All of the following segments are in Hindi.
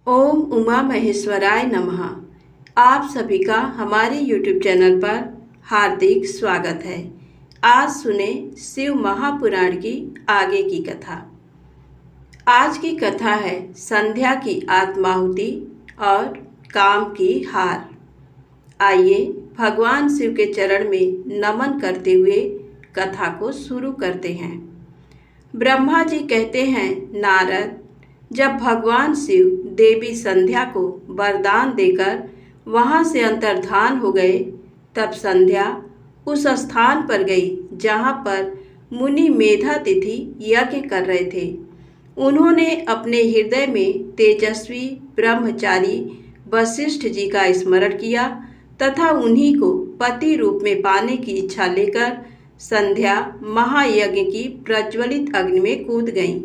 ओम उमा महेश्वराय नमः। आप सभी का हमारे YouTube चैनल पर हार्दिक स्वागत है। आज सुने शिव महापुराण की आगे की कथा। आज की कथा है संध्या की आत्माहुति और काम की हार। आइए भगवान शिव के चरण में नमन करते हुए कथा को शुरू करते हैं। ब्रह्मा जी कहते हैं, नारद, जब भगवान शिव देवी संध्या को वरदान देकर वहां से अंतर्धान हो गए, तब संध्या उस स्थान पर गई जहां पर मुनि मेधा तिथि यज्ञ कर रहे थे। उन्होंने अपने हृदय में तेजस्वी ब्रह्मचारी वशिष्ठ जी का स्मरण किया तथा उन्हीं को पति रूप में पाने की इच्छा लेकर संध्या महायज्ञ की प्रज्वलित अग्नि में कूद गईं।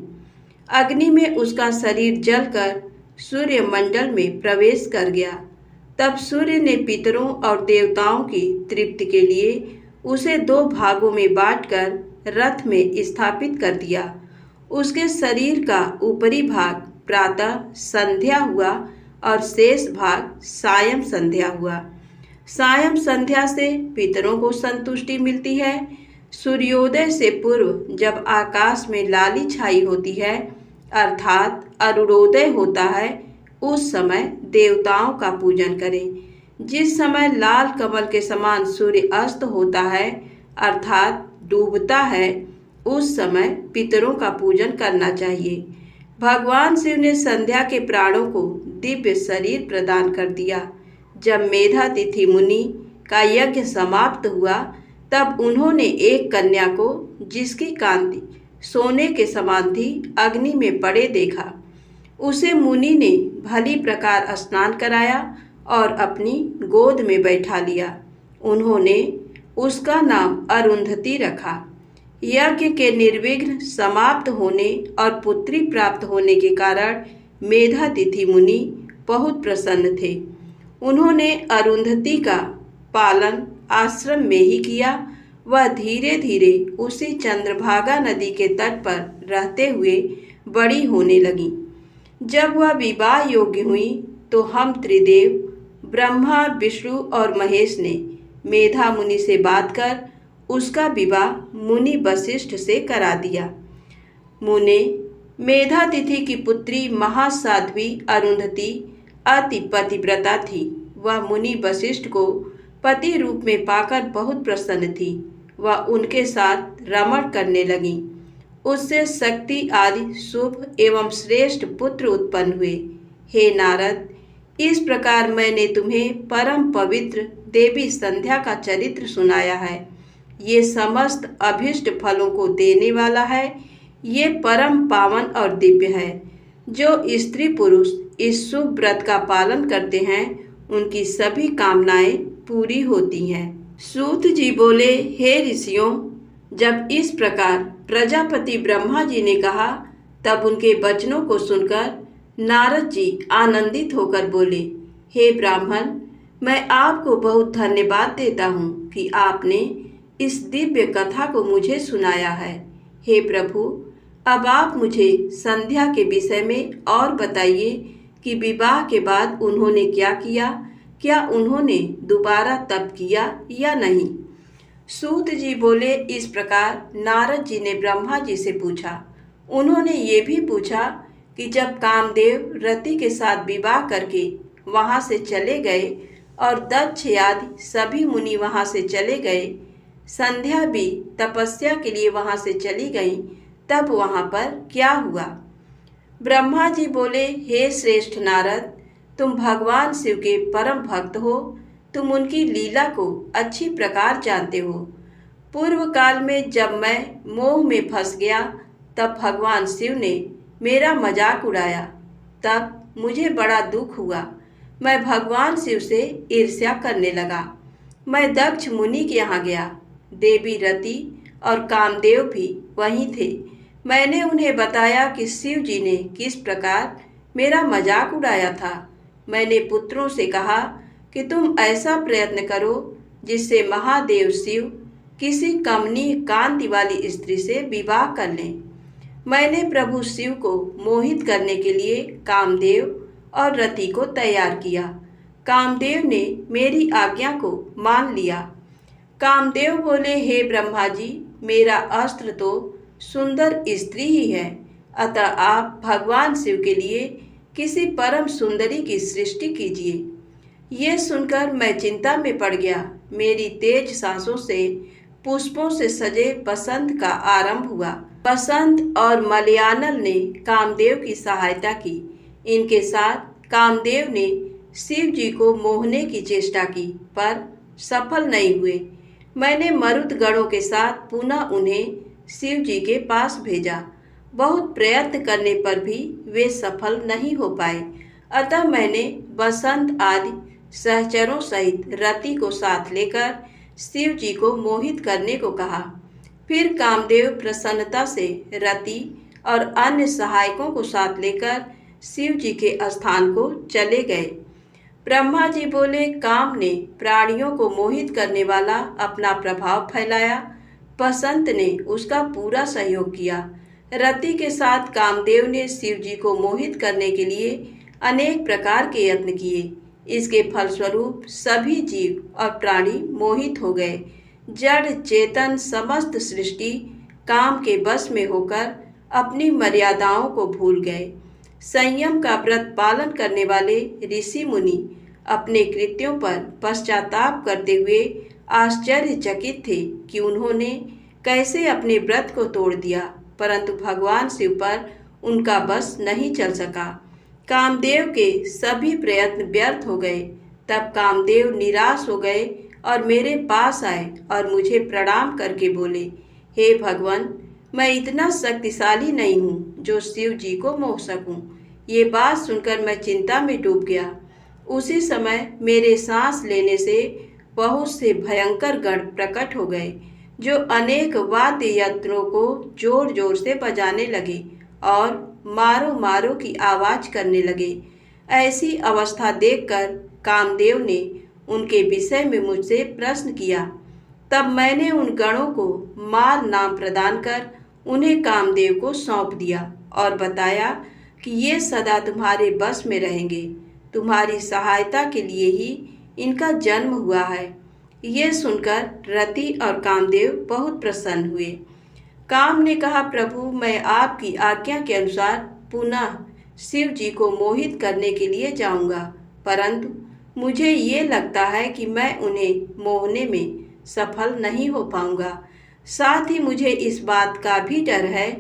अग्नि में उसका शरीर जलकर सूर्य मंडल में प्रवेश कर गया। तब सूर्य ने पितरों और देवताओं की तृप्ति के लिए उसे 2 भागों में बांटकर रथ में स्थापित कर दिया। उसके शरीर का ऊपरी भाग प्रातः संध्या हुआ और शेष भाग सायं संध्या हुआ। सायं संध्या से पितरों को संतुष्टि मिलती है। सूर्योदय से पूर्व जब आकाश में लाली छाई होती है, अर्थात अरुणोदय होता है, उस समय देवताओं का पूजन करें। जिस समय लाल कमल के समान सूर्य अस्त होता है, अर्थात डूबता है, उस समय पितरों का पूजन करना चाहिए। भगवान शिव ने संध्या के प्राणों को दिव्य शरीर प्रदान कर दिया। जब मेधा तिथि मुनि का यज्ञ समाप्त हुआ, तब उन्होंने एक कन्या को, जिसकी कांति सोने के समान थी, अग्नि में पड़े देखा। उसे मुनि ने भली प्रकार स्नान कराया और अपनी गोद में बैठा लिया। उन्होंने उसका नाम अरुंधति रखा। यज्ञ के निर्विघ्न समाप्त होने और पुत्री प्राप्त होने के कारण मेधा तिथि मुनि बहुत प्रसन्न थे। उन्होंने अरुंधति का पालन आश्रम में ही किया। वह धीरे धीरे उसी चंद्रभागा नदी के तट पर रहते हुए बड़ी होने लगी। जब वह विवाह योग्य हुई तो हम त्रिदेव ब्रह्मा, विष्णु और महेश ने मेधा मुनि से बात कर उसका विवाह मुनि वशिष्ठ से करा दिया। मुने मेधा तिथि की पुत्री महासाध्वी अरुंधति अति पतिव्रता थी। वह मुनि वशिष्ठ को पति रूप में पाकर बहुत प्रसन्न थी। वह उनके साथ रमण करने लगी। उससे शक्ति आदि शुभ एवं श्रेष्ठ पुत्र उत्पन्न हुए। हे नारद, इस प्रकार मैंने तुम्हें परम पवित्र देवी संध्या का चरित्र सुनाया है। ये समस्त अभीष्ट फलों को देने वाला है। ये परम पावन और दिव्य है। जो स्त्री पुरुष इस शुभ व्रत का पालन करते हैं, उनकी सभी कामनाएं पूरी होती हैं। सूत जी बोले, हे ऋषियों, जब इस प्रकार प्रजापति ब्रह्मा जी ने कहा, तब उनके वचनों को सुनकर नारद जी आनंदित होकर बोले, हे ब्राह्मण, मैं आपको बहुत धन्यवाद देता हूँ कि आपने इस दिव्य कथा को मुझे सुनाया है। हे प्रभु, अब आप मुझे संध्या के विषय में और बताइए कि विवाह के बाद उन्होंने क्या किया। क्या उन्होंने दोबारा तप किया या नहीं? सूत जी बोले, इस प्रकार नारद जी ने ब्रह्मा जी से पूछा। उन्होंने ये भी पूछा कि जब कामदेव रति के साथ विवाह करके वहाँ से चले गए और दक्ष आदि सभी मुनि वहाँ से चले गए, संध्या भी तपस्या के लिए वहाँ से चली गई, तब वहाँ पर क्या हुआ? ब्रह्मा जी बोले, हे श्रेष्ठ नारद, तुम भगवान शिव के परम भक्त हो। तुम उनकी लीला को अच्छी प्रकार जानते हो। पूर्व काल में जब मैं मोह में फंस गया, तब भगवान शिव ने मेरा मजाक उड़ाया। तब मुझे बड़ा दुख हुआ। मैं भगवान शिव से ईर्ष्या करने लगा। मैं दक्ष मुनि के यहाँ गया। देवी रति और कामदेव भी वहीं थे। मैंने उन्हें बताया कि शिव जी ने किस प्रकार मेरा मजाक उड़ाया था। मैंने पुत्रों से कहा कि तुम ऐसा प्रयत्न करो जिससे महादेव शिव किसी कमनीय कांति वाली स्त्री से विवाह कर लें। मैंने प्रभु शिव को मोहित करने के लिए कामदेव और रति को तैयार किया। कामदेव ने मेरी आज्ञा को मान लिया। कामदेव बोले, हे ब्रह्मा जी, मेरा अस्त्र तो सुंदर स्त्री ही है, अतः आप भगवान शिव के लिए किसी परम सुंदरी की सृष्टि कीजिए। ये सुनकर मैं चिंता में पड़ गया। मेरी तेज सांसों से पुष्पों से सजे बसंत का आरंभ हुआ। बसंत और मलयानल ने कामदेव की सहायता की। इनके साथ कामदेव ने शिव जी को मोहने की चेष्टा की, पर सफल नहीं हुए। मैंने मरुत गणों के साथ पुनः उन्हें शिव जी के पास भेजा। बहुत प्रयत्न करने पर भी वे सफल नहीं हो पाए। अतः मैंने बसंत आदि सहचरों सहित रति को साथ लेकर शिव जी को मोहित करने को कहा। फिर कामदेव प्रसन्नता से रति और अन्य सहायकों को साथ लेकर शिव जी के स्थान को चले गए। ब्रह्मा जी बोले, काम ने प्राणियों को मोहित करने वाला अपना प्रभाव फैलाया। बसंत ने उसका पूरा सहयोग किया। रति के साथ कामदेव ने शिव जी को मोहित करने के लिए अनेक प्रकार के यत्न किए। इसके फलस्वरूप सभी जीव और प्राणी मोहित हो गए। जड़ चेतन समस्त सृष्टि काम के बस में होकर अपनी मर्यादाओं को भूल गए। संयम का व्रत पालन करने वाले ऋषि मुनि अपने कृत्यों पर पश्चाताप करते हुए आश्चर्यचकित थे कि उन्होंने कैसे अपने व्रत को तोड़ दिया, परंतु भगवान शिव पर उनका बस नहीं चल सका। कामदेव के सभी प्रयत्न व्यर्थ हो गए। तब कामदेव निराश हो गए और मेरे पास आए और मुझे प्रणाम करके बोले, हे भगवान, मैं इतना शक्तिशाली नहीं हूँ जो शिव जी को मोह सकूं। ये बात सुनकर मैं चिंता में डूब गया। उसी समय मेरे सांस लेने से बहुत से भयंकर गण प्रकट हो गए, जो अनेक वाद्य यंत्रों को जोर जोर से बजाने लगे और मारो मारो की आवाज करने लगे। ऐसी अवस्था देखकर कामदेव ने उनके विषय में मुझसे प्रश्न किया। तब मैंने उन गणों को मार नाम प्रदान कर उन्हें कामदेव को सौंप दिया और बताया कि ये सदा तुम्हारे बस में रहेंगे। तुम्हारी सहायता के लिए ही इनका जन्म हुआ है। ये सुनकर रति और कामदेव बहुत प्रसन्न हुए। काम ने कहा, प्रभु, मैं आपकी आज्ञा के अनुसार पुनः शिव जी को मोहित करने के लिए जाऊंगा, परंतु मुझे ये लगता है कि मैं उन्हें मोहने में सफल नहीं हो पाऊंगा। साथ ही मुझे इस बात का भी डर है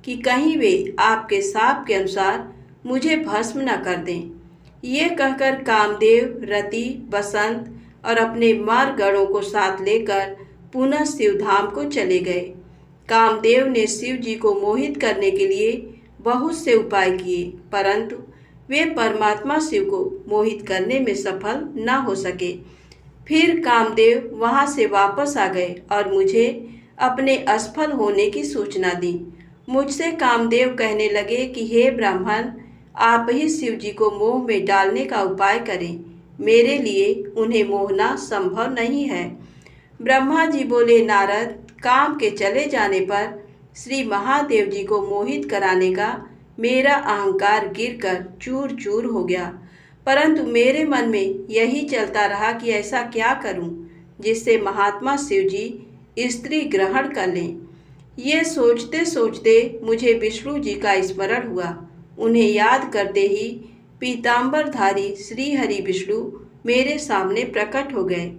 कि कहीं वे आपके शाप के अनुसार मुझे भस्म न कर दें। ये कहकर कामदेव रति, बसंत और अपने मार गणों को साथ लेकर पुनः शिवधाम को चले गए। कामदेव ने शिव जी को मोहित करने के लिए बहुत से उपाय किए, परंतु वे परमात्मा शिव को मोहित करने में सफल न हो सके। फिर कामदेव वहां से वापस आ गए और मुझे अपने असफल होने की सूचना दी। मुझसे कामदेव कहने लगे कि हे ब्राह्मण, आप ही शिव जी को मोह में डालने का उपाय करें। मेरे लिए उन्हें मोहना संभव नहीं है। ब्रह्मा जी बोले, नारद, काम के चले जाने पर श्री महादेव जी को मोहित कराने का मेरा अहंकार गिरकर चूर चूर हो गया, परंतु मेरे मन में यही चलता रहा कि ऐसा क्या करूं जिससे महात्मा शिव जी स्त्री ग्रहण कर लें। ये सोचते सोचते मुझे विष्णु जी का स्मरण हुआ। उन्हें याद करते ही पीतांबरधारी श्री हरि विष्णु मेरे सामने प्रकट हो गए।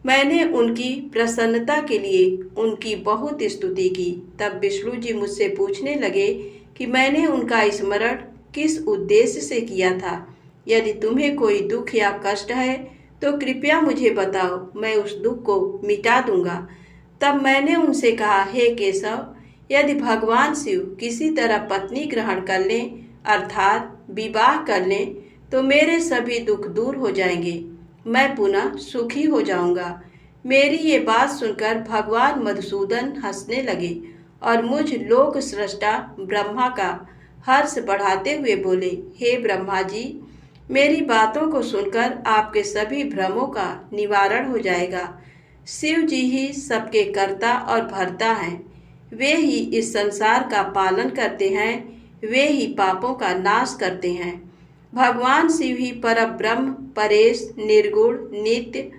मैंने उनकी प्रसन्नता के लिए उनकी बहुत स्तुति की। तब विष्णु जी मुझसे पूछने लगे कि मैंने उनका स्मरण किस उद्देश्य से किया था। यदि तुम्हें कोई दुख या कष्ट है तो कृपया मुझे बताओ, मैं उस दुख को मिटा दूंगा। तब मैंने उनसे कहा, हे केशव, यदि भगवान शिव किसी तरह पत्नी ग्रहण कर लें अर्थात विवाह कर लें तो मेरे सभी दुख दूर हो जाएंगे, मैं पुनः सुखी हो जाऊंगा। मेरी ये बात सुनकर भगवान मधुसूदन हंसने लगे और मुझ लोक सृष्टा ब्रह्मा का हर्ष बढ़ाते हुए बोले, हे ब्रह्मा जी, मेरी बातों को सुनकर आपके सभी भ्रमों का निवारण हो जाएगा। शिव जी ही सबके कर्ता और भर्ता हैं। वे ही इस संसार का पालन करते हैं, वे ही पापों का नाश करते हैं। भगवान शिव ही परब्रह्म, परेश, निर्गुण, नित्य,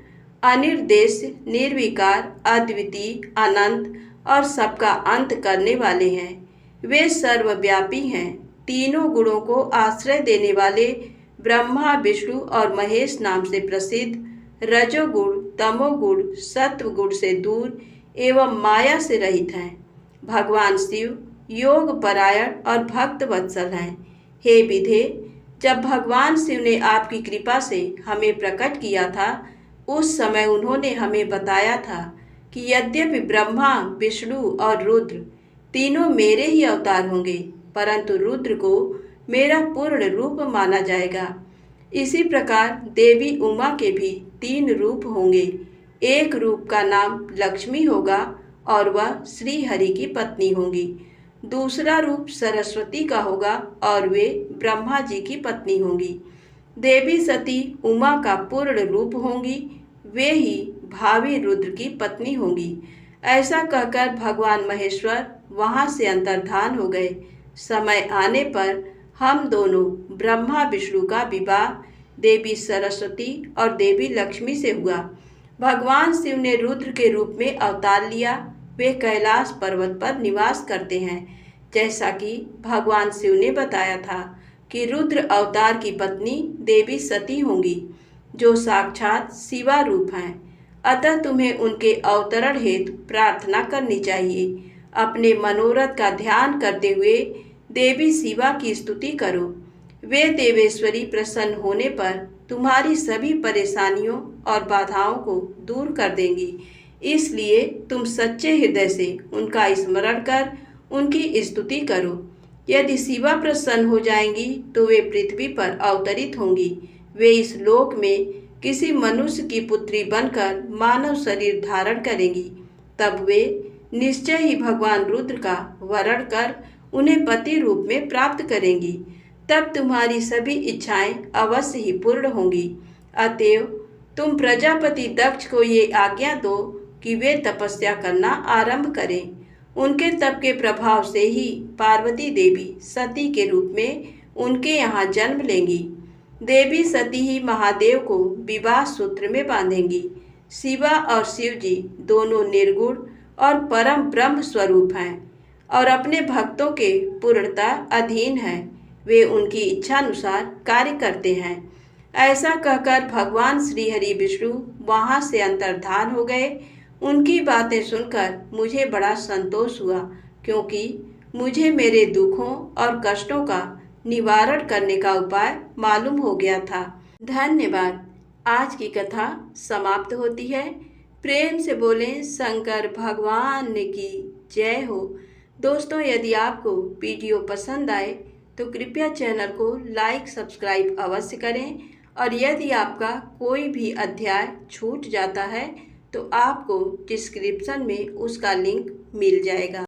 अनिर्देश्य, निर्विकार, अद्वितीय, अनंत और सबका अंत करने वाले हैं। वे सर्वव्यापी हैं। तीनों गुणों को आश्रय देने वाले ब्रह्मा, विष्णु और महेश नाम से प्रसिद्ध रजोगुण, तमोगुण, सत्वगुण से दूर एवं माया से रहित हैं। भगवान शिव योग परायण और भक्त वत्सल हैं। हे विधे, जब भगवान शिव ने आपकी कृपा से हमें प्रकट किया था, उस समय उन्होंने हमें बताया था कि यद्यपि ब्रह्मा, विष्णु और रुद्र तीनों मेरे ही अवतार होंगे, परंतु रुद्र को मेरा पूर्ण रूप माना जाएगा। इसी प्रकार देवी उमा के भी 3 रूप होंगे। एक रूप का नाम लक्ष्मी होगा और वह श्री हरि की पत्नी होंगी। दूसरा रूप सरस्वती का होगा और वे ब्रह्मा जी की पत्नी होंगी। देवी सती उमा का पूर्ण रूप होंगी, वे ही भावी रुद्र की पत्नी होंगी। ऐसा कहकर भगवान महेश्वर वहां से अंतर्धान हो गए। समय आने पर हम दोनों ब्रह्मा विष्णु का विवाह देवी सरस्वती और देवी लक्ष्मी से हुआ। भगवान शिव ने रुद्र के रूप में अवतार लिया। वे कैलाश पर्वत पर निवास करते हैं। जैसा कि भगवान शिव ने बताया था कि रुद्र अवतार की पत्नी देवी सती होंगी, जो साक्षात शिवा रूप हैं। अतः तुम्हें उनके अवतरण हेतु प्रार्थना करनी चाहिए। अपने मनोरथ का ध्यान करते हुए देवी शिवा की स्तुति करो। वे देवेश्वरी प्रसन्न होने पर तुम्हारी सभी परेशानियों और बाधाओं को दूर कर देंगी। इसलिए तुम सच्चे हृदय से उनका स्मरण कर उनकी स्तुति करो। यदि शिवा प्रसन्न हो जाएंगी तो वे पृथ्वी पर अवतरित होंगी। वे इस लोक में किसी मनुष्य की पुत्री बनकर मानव शरीर धारण करेंगी। तब वे निश्चय ही भगवान रुद्र का वरण कर उन्हें पति रूप में प्राप्त करेंगी। तब तुम्हारी सभी इच्छाएं अवश्य ही पूर्ण होंगी। अतएव तुम प्रजापति दक्ष को ये आज्ञा दो कि वे तपस्या करना आरंभ करें। उनके तप के प्रभाव से ही पार्वती देवी सती के रूप में उनके यहाँ जन्म लेंगी। देवी सती ही महादेव को विवाह सूत्र में बांधेंगी। शिवा और शिव जी दोनों निर्गुण और परम ब्रह्म स्वरूप हैं और अपने भक्तों के पूर्णता अधीन हैं। वे उनकी इच्छानुसार कार्य करते हैं। ऐसा कहकर भगवान श्री हरि विष्णु वहां से अंतर्धान हो गए। उनकी बातें सुनकर मुझे बड़ा संतोष हुआ, क्योंकि मुझे मेरे दुखों और कष्टों का निवारण करने का उपाय मालूम हो गया था। धन्यवाद। आज की कथा समाप्त होती है। प्रेम से बोलें शंकर भगवान की जय हो। दोस्तों, यदि आपको वीडियो पसंद आए तो कृपया चैनल को लाइक सब्सक्राइब अवश्य करें, और यदि आपका कोई भी अध्याय छूट जाता है तो आपको डिस्क्रिप्शन में उसका लिंक मिल जाएगा।